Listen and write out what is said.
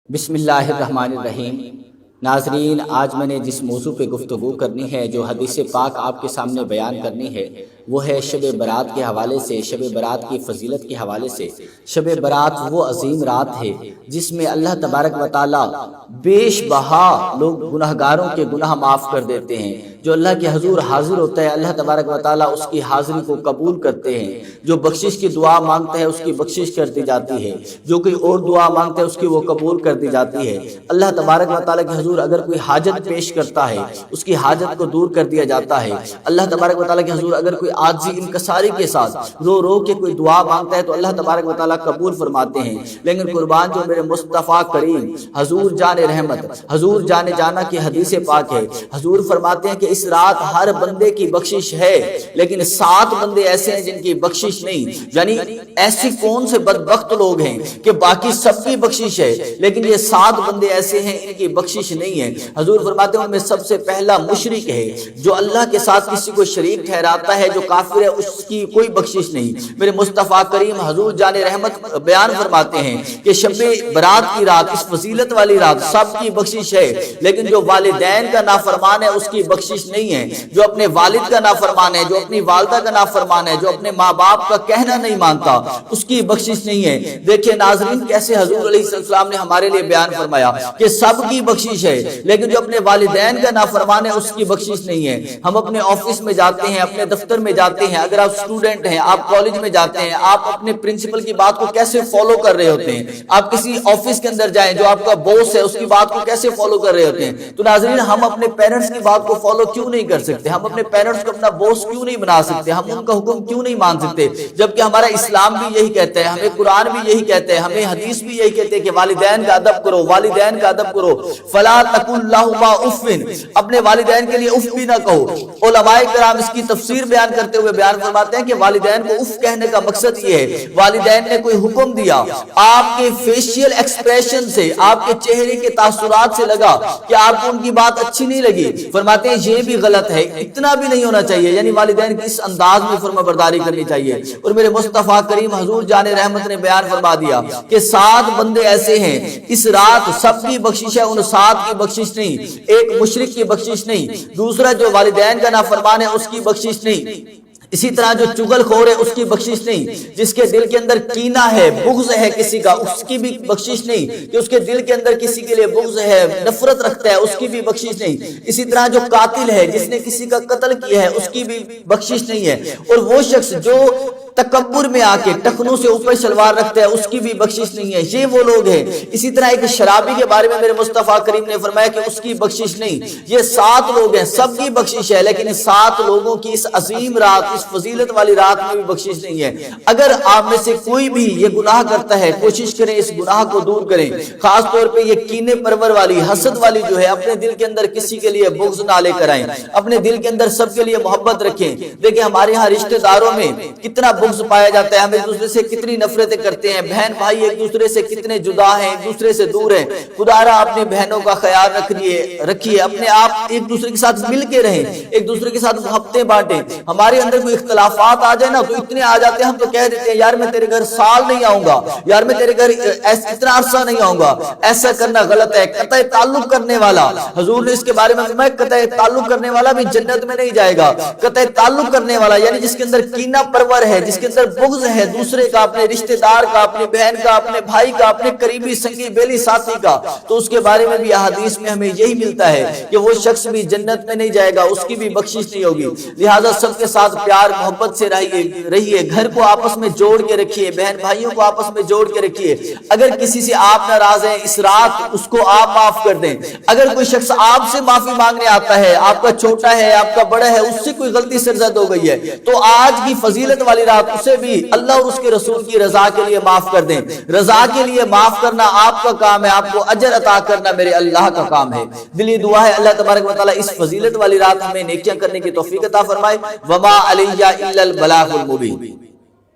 بسم اللہ الرحمن الرحیم۔ ناظرین، آج میں نے جس موضوع پہ گفتگو کرنی ہے، جو حدیث پاک آپ کے سامنے بیان کرنی ہے، وہ ہے شب برات کے حوالے سے، شب برات کی فضیلت کے حوالے سے۔ شب برات وہ عظیم رات ہے جس میں اللہ تبارک و تعالی بیش بہا لوگ گناہگاروں کے گناہ معاف کر دیتے ہیں۔ جو اللہ کے حضور حاضر ہوتا ہے، اللہ تبارک و تعالی اس کی حاضری کو قبول کرتے ہیں۔ جو بخشش کی دعا مانگتا ہے اس کی بخشش کر دی جاتی ہے، جو کوئی اور دعا مانگتا ہے اس کی وہ قبول کر دی جاتی ہے۔ اللہ تبارک و تعالی کے حضور اگر کوئی حاجت پیش کرتا ہے اس کی حاجت کو دور کر دیا جاتا ہے۔ اللہ تبارک و تعالی کے حضور اگر کوئی عاجزی انکساری کے ساتھ رو رو کے کوئی دعا مانگتا ہے تو اللہ تبارک و تعالی قبول فرماتے ہیں۔ لیکن قربان جو میرے مصطفیٰ کریم حضور جان رحمت، حضور جان جانا کی حدیث پاک ہے، حضور فرماتے ہیں کہ اس رات ہر بندے کی بخشش ہے، لیکن 7 بندے ایسے ہیں جن کی بخشش نہیں۔ یعنی ایسی کون سے بدبخت لوگ ہیں کہ باقی سب کی بخشش ہے لیکن یہ 7 بندے ایسے ہیں ان کی بخشش نہیں ہے۔ حضور فرماتے ہیں ان میں سب سے پہلا مشرک ہے، جو اللہ کے ساتھ کسی کو شریک ٹھہراتا ہے، جو کافر ہے، اس کی کوئی بخشش نہیں۔ میرے مصطفیٰ کریم حضور جان رحمت بیان فرماتے ہیں کہ شب برات کی رات، اس فضیلت والی رات سب کی بخشش ہے، لیکن جو والدین کا نافرمان ہے اس کی بخشش نہیں ہے۔ جو اپنے والد کا نافرمان ہے، جو اپنی والدہ کا نافرمان ہے، جو اپنے ماں باپ کا کہنا نہیں مانتا، اس کی بخشش نہیں ہے۔ دیکھیں ناظرین، کیسے حضور علیہ السلام نے ہمارے لیے بیان فرمایا کہ سب کی بخشش ہے، لیکن جو اپنے والدین کا نافرمان ہے اس کی بخشش نہیں ہے۔ ہم اپنے آفس میں جاتے ہیں، اپنے دفتر میں جاتے ہیں، اگر آپ اسٹوڈنٹ ہیں، آپ کالج میں جاتے ہیں، آپ اپنے پرنسپل کی بات کو کیسے فالو کر رہے ہوتے ہیں؟ آپ کسی آفس کے اندر جائیں، جو آپ کا باس ہے اس کی بات کو کیسے فالو کر رہے ہوتے ہیں؟ تو ناظرین، ہم اپنے پیرنٹس کی بات کو فالو کیوں نہیں کر سکتے؟ ہم اپنے پیرنٹس کو اپنا باس کیوں نہیں بنا سکتے؟ ہم ان کا حکم کیوں نہیں مان سکتے؟ جبکہ ہمارا اسلام بھی یہی کہتا ہے، ہمیں قرآن بھی یہی کہتا ہے، ہمیں حدیث بھی یہی کہتے ہیں کہ والدین کا ادب کرو، والدین کا ادب کرو۔ فلا تقل لہما اف، اپنے والدین کے لیے اف بھی نہ کہو۔ علماء کرام اس کی تفسیر بیان کرتے ہوئے بیان فرماتے ہیں کہ والدین کو اف کہنے کا مقصد یہ ہے، والدین نے کوئی حکم دیا، آپ کے فیشیل ایکسپریشن سے، آپ کے چہرے کے تاثرات سے لگا کہ آپ کو ان کی بات اچھی نہیں لگی، فرماتے ہیں یہ بھی غلط ہے، اتنا بھی نہیں ہونا چاہیے۔ یعنی والدین کی اس انداز میں فرما برداری کرنی چاہیے۔ اور میرے مصطفیٰ کریم حضور جان رحمت نے بیان فرما دیا کہ 7 بندے ایسے ہیں، اس رات سب کی بخشش ہے، ان 7 کی بخشش نہیں، ایک مشرک کی بخشش نہیں، دوسرا جو والدین کا نافرمان ہے اس کی بخشش نہیں، اسی طرح جو چغل خور ہے اس کی بخشش نہیں، جس کے دل کے اندر کینہ ہے، بغض ہے کسی کا، اس کی بھی بخشش نہیں، کہ اس کے دل کے اندر کسی کے لیے بغض ہے، نفرت رکھتا ہے، اس کی بھی بخشش نہیں۔ اسی طرح جو قاتل ہے، جس نے کسی کا قتل کیا ہے، اس کی بھی بخشش نہیں ہے۔ اور وہ شخص جو تکبر میں آ کے ٹخنوں سے اوپر شلوار رکھتا ہے، اس کی بھی بخشش نہیں ہے۔ یہ وہ لوگ ہیں۔ اسی طرح ایک شرابی کے بارے میں میرے مصطفیٰ کریم نے فرمایا کہ اس کی بخشش نہیں۔ یہ 7 لوگ ہیں، سب کی بخشش ہے، لیکن 7 لوگوں کی اس عظیم رات، اس فضیلت والی رات میں بھی بخشش نہیں ہے۔ اگر آپ میں سے کوئی بھی یہ گناہ کرتا ہے، کوشش کریں اس گناہ کو دور کریں۔ خاص طور پہ یہ کینے پرور والی، حسد والی جو ہے، اپنے دل کے اندر کسی کے لیے بغض نہ لے کر آئیں، اپنے دل کے اندر سب کے لیے محبت رکھیں۔ دیکھیں ہمارے ہاں رشتہ داروں میں کتنا بغض پایا جاتا ہے، ہم ایک دوسرے سے کتنی نفرتیں کرتے ہیں، بہن بھائی ایک دوسرے سے کتنے جدا ہیں، ایک دوسرے سے دور ہیں۔ خدارا اپنے بہنوں کا خیال رکھیے، اپنے آپ ایک دوسرے کے ساتھ مل کے رہیں، ایک دوسرے کے ساتھ محبتیں بانٹیں۔ ہمارے اندر کوئی اختلافات آ جائے نا تو اتنے آ جاتے ہیں، ہم تو کہہ دیتے ہیں یار میں تیرے گھر سال نہیں آؤں گا، یار میں تیرے گھر اتنا عرصہ نہیں آؤں گا۔ ایسا کرنا غلط ہے۔ قطع تعلق کرنے والا، حضور نے اس کے بارے میں فرمایا قطع تعلق کرنے والا بھی جنت میں نہیں جائے گا۔ قطع تعلق کرنے والا یعنی جس کے اندر کینہ پرور ہے، جس کے اندر بغض ہے دوسرے کا، اپنے رشتہ دار کا، اپنی بہن کا، اپنے بھائی کا، اپنے قریبی سنگی بیلی ساتھی کا، تو اس کے بارے میں بھی احادیث میں ہمیں یہی ملتا ہے کہ وہ شخص بھی جنت میں نہیں جائے گا، اس کی بھی بخشش نہیں ہوگی۔ لہٰذا سب کے ساتھ پیار محبت سے رہیے، گھر کو آپس میں جوڑ کے رکھیے، بہن بھائیوں کو آپس میں جوڑ کے رکھیے۔ اگر کسی سے آپ ناراض ہیں اس رات اس کو آپ معاف کر دیں۔ اگر کوئی شخص آپ سے معافی مانگنے آتا ہے، آپ کا چھوٹا ہے، آپ کا بڑا ہے، اس سے کوئی غلطی سرزد ہو گئی ہے، تو آج کی فضیلت والی رات اسے بھی اللہ اور اس کے رسول کی رضا کے لیے معاف کر دیں۔ رضا کے لیے معاف کرنا آپ کا کام ہے، آپ کو اجر عطا کرنا میرے اللہ کا کام ہے۔ دلی دعا ہے اللہ تبارک و تعالیٰ اس فضیلت والی رات ہمیں نیکیاں کرنے کی توفیق عطا فرمائے۔ وما علیہ الا البلاغ المبین۔